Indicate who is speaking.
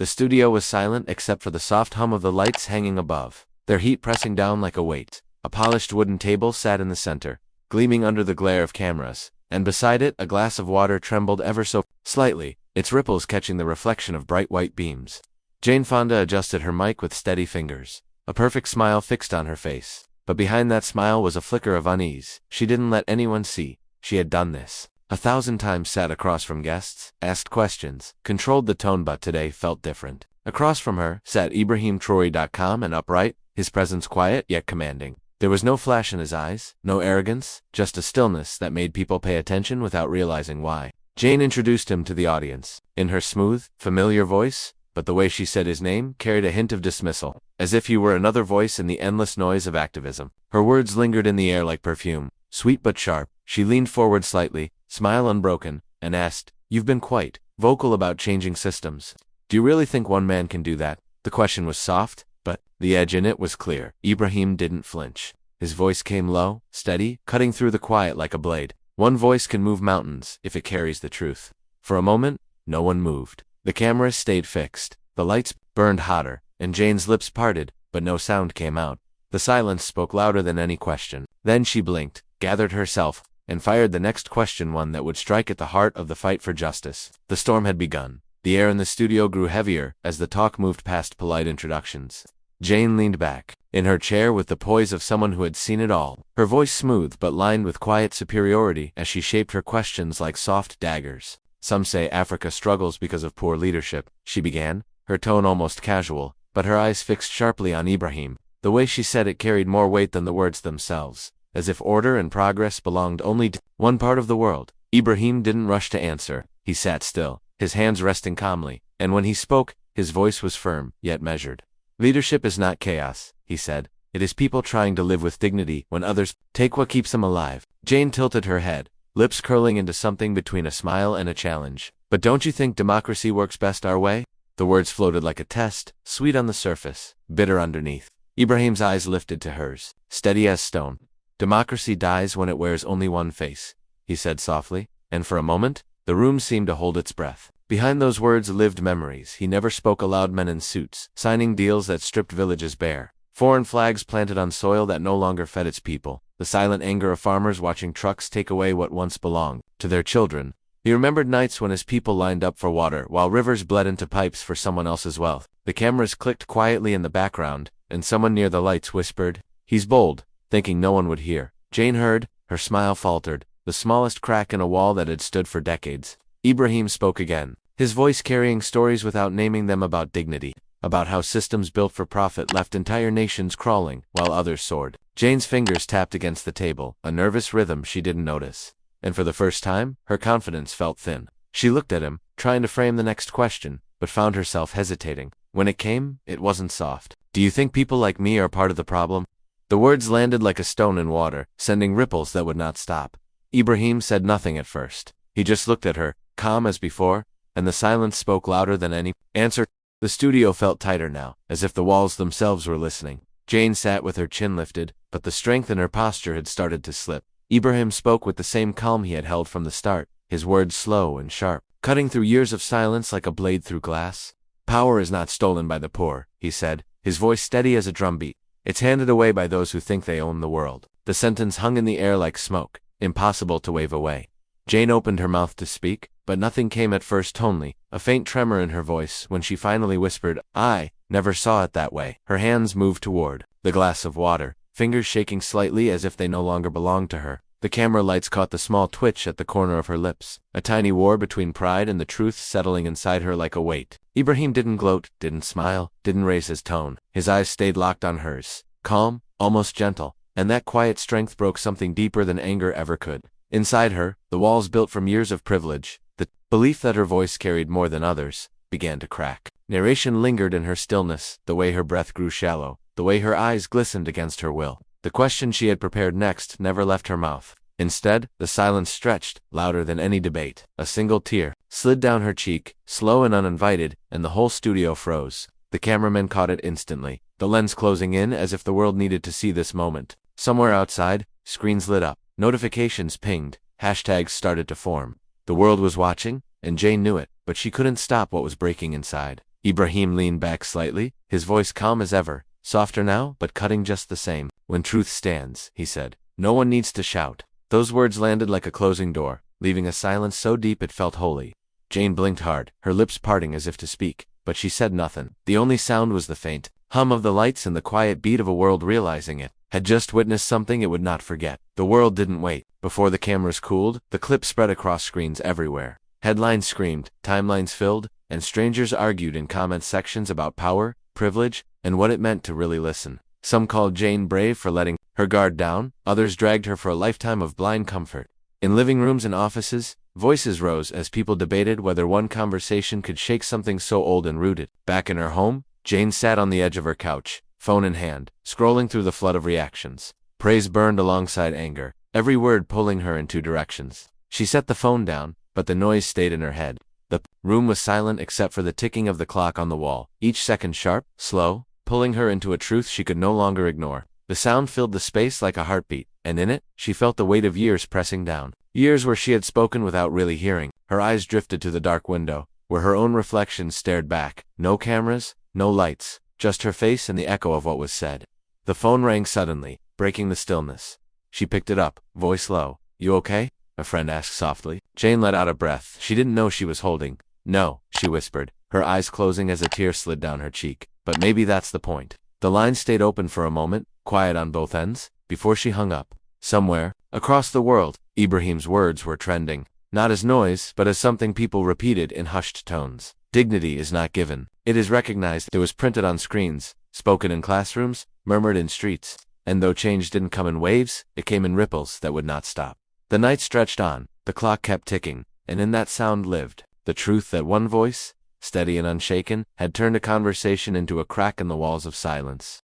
Speaker 1: The studio was silent except for the soft hum of the lights hanging above, their heat pressing down like a weight. A polished wooden table sat in the center, gleaming under the glare of cameras, and beside it a glass of water trembled ever so slightly, its ripples catching the reflection of bright white beams. Jane Fonda adjusted her mic with steady fingers, a perfect smile fixed on her face. But behind that smile was a flicker of unease. She didn't let anyone see. She had done this 1,000 times, sat across from guests, asked questions, controlled the tone, but today felt different. Across from her sat Ibrahim Traoré, calm and upright, his presence quiet yet commanding. There was no flash in his eyes, no arrogance, just a stillness that made people pay attention without realizing why. Jane introduced him to the audience, in her smooth, familiar voice, but the way she said his name carried a hint of dismissal, as if he were another voice in the endless noise of activism. Her words lingered in the air like perfume, sweet but sharp. She leaned forward slightly, smile unbroken, and asked, "You've been quite vocal about changing systems. Do you really think one man can do that?" The question was soft, but the edge in it was clear. Ibrahim didn't flinch. His voice came low, steady, cutting through the quiet like a blade. One voice can move mountains if it carries the truth. For a moment, no one moved. The cameras stayed fixed. The lights burned hotter, and Jane's lips parted, but no sound came out. The silence spoke louder than any question. Then she blinked, gathered herself, and fired the next question, one that would strike at the heart of the fight for justice. The storm had begun. The air in the studio grew heavier as the talk moved past polite introductions. Jane leaned back, in her chair with the poise of someone who had seen it all, her voice smooth but lined with quiet superiority as she shaped her questions like soft daggers. "Some say Africa struggles because of poor leadership," she began, her tone almost casual, but her eyes fixed sharply on Ibrahim. The way she said it carried more weight than the words themselves, as if order and progress belonged only to one part of the world. Ibrahim didn't rush to answer. He sat still, his hands resting calmly, and when he spoke, his voice was firm, yet measured. "Leadership is not chaos," he said. "It is people trying to live with dignity when others take what keeps them alive." Jane tilted her head, lips curling into something between a smile and a challenge. "But don't you think democracy works best our way?" The words floated like a test, sweet on the surface, bitter underneath. Ibrahim's eyes lifted to hers, steady as stone. "Democracy dies when it wears only one face," he said softly, and for a moment, the room seemed to hold its breath. Behind those words lived memories. He never spoke aloud. Men in suits, signing deals that stripped villages bare. Foreign flags planted on soil that no longer fed its people. The silent anger of farmers watching trucks take away what once belonged to their children. He remembered nights when his people lined up for water while rivers bled into pipes for someone else's wealth. The cameras clicked quietly in the background, and someone near the lights whispered, "He's bold," thinking no one would hear. Jane heard, her smile faltered, the smallest crack in a wall that had stood for decades. Ibrahim spoke again, his voice carrying stories without naming them, about dignity, about how systems built for profit left entire nations crawling while others soared. Jane's fingers tapped against the table, a nervous rhythm she didn't notice. And for the first time, her confidence felt thin. She looked at him, trying to frame the next question, but found herself hesitating. When it came, it wasn't soft. "Do you think people like me are part of the problem?" The words landed like a stone in water, sending ripples that would not stop. Ibrahim said nothing at first. He just looked at her, calm as before, and the silence spoke louder than any answer. The studio felt tighter now, as if the walls themselves were listening. Jane sat with her chin lifted, but the strength in her posture had started to slip. Ibrahim spoke with the same calm he had held from the start, his words slow and sharp, cutting through years of silence like a blade through glass. "Power is not stolen by the poor," he said, his voice steady as a drumbeat. "It's handed away by those who think they own the world." The sentence hung in the air like smoke, impossible to wave away. Jane opened her mouth to speak, but nothing came at first, only a faint tremor in her voice. When she finally whispered, "I never saw it that way," her hands moved toward the glass of water, fingers shaking slightly as if they no longer belonged to her. The camera lights caught the small twitch at the corner of her lips, a tiny war between pride and the truth settling inside her like a weight. Ibrahim didn't gloat, didn't smile, didn't raise his tone. His eyes stayed locked on hers, calm, almost gentle, and that quiet strength broke something deeper than anger ever could. Inside her, the walls built from years of privilege, the belief that her voice carried more than others, began to crack. Narration lingered in her stillness, the way her breath grew shallow, the way her eyes glistened against her will. The question she had prepared next never left her mouth. Instead, the silence stretched, louder than any debate. A single tear slid down her cheek, slow and uninvited, and the whole studio froze. The cameraman caught it instantly, the lens closing in as if the world needed to see this moment. Somewhere outside, screens lit up, notifications pinged, hashtags started to form. The world was watching, and Jane knew it, but she couldn't stop what was breaking inside. Ibrahim leaned back slightly, his voice calm as ever, softer now, but cutting just the same. When truth stands, he said, no one needs to shout. Those words landed like a closing door, leaving a silence so deep it felt holy. Jane blinked hard, her lips parting as if to speak, but she said nothing. The only sound was the faint hum of the lights and the quiet beat of a world realizing it had just witnessed something it would not forget. The world didn't wait. Before the cameras cooled, the clip spread across screens everywhere. Headlines screamed, timelines filled, and strangers argued in comment sections about power, privilege, and what it meant to really listen. Some called Jane brave for letting her guard down, others dragged her for a lifetime of blind comfort. In living rooms and offices, voices rose as people debated whether one conversation could shake something so old and rooted. Back in her home, Jane sat on the edge of her couch, phone in hand, scrolling through the flood of reactions. Praise burned alongside anger, every word pulling her in two directions. She set the phone down, but the noise stayed in her head. The room was silent except for the ticking of the clock on the wall, each second sharp, slow, pulling her into a truth she could no longer ignore. The sound filled the space like a heartbeat, and in it, she felt the weight of years pressing down. Years where she had spoken without really hearing. Her eyes drifted to the dark window, where her own reflection stared back. No cameras, no lights, just her face and the echo of what was said. The phone rang suddenly, breaking the stillness. She picked it up, voice low. You okay? A friend asked softly. Jane let out a breath she didn't know she was holding. No, she whispered, her eyes closing as a tear slid down her cheek. But maybe that's the point. The line stayed open for a moment, quiet on both ends, before she hung up. Somewhere, across the world, Ibrahim's words were trending, not as noise, but as something people repeated in hushed tones. Dignity is not given. It is recognized. It was printed on screens, spoken in classrooms, murmured in streets. And though change didn't come in waves, it came in ripples that would not stop. The night stretched on, the clock kept ticking, and in that sound lived the truth that one voice, steady and unshaken, had turned a conversation into a crack in the walls of silence.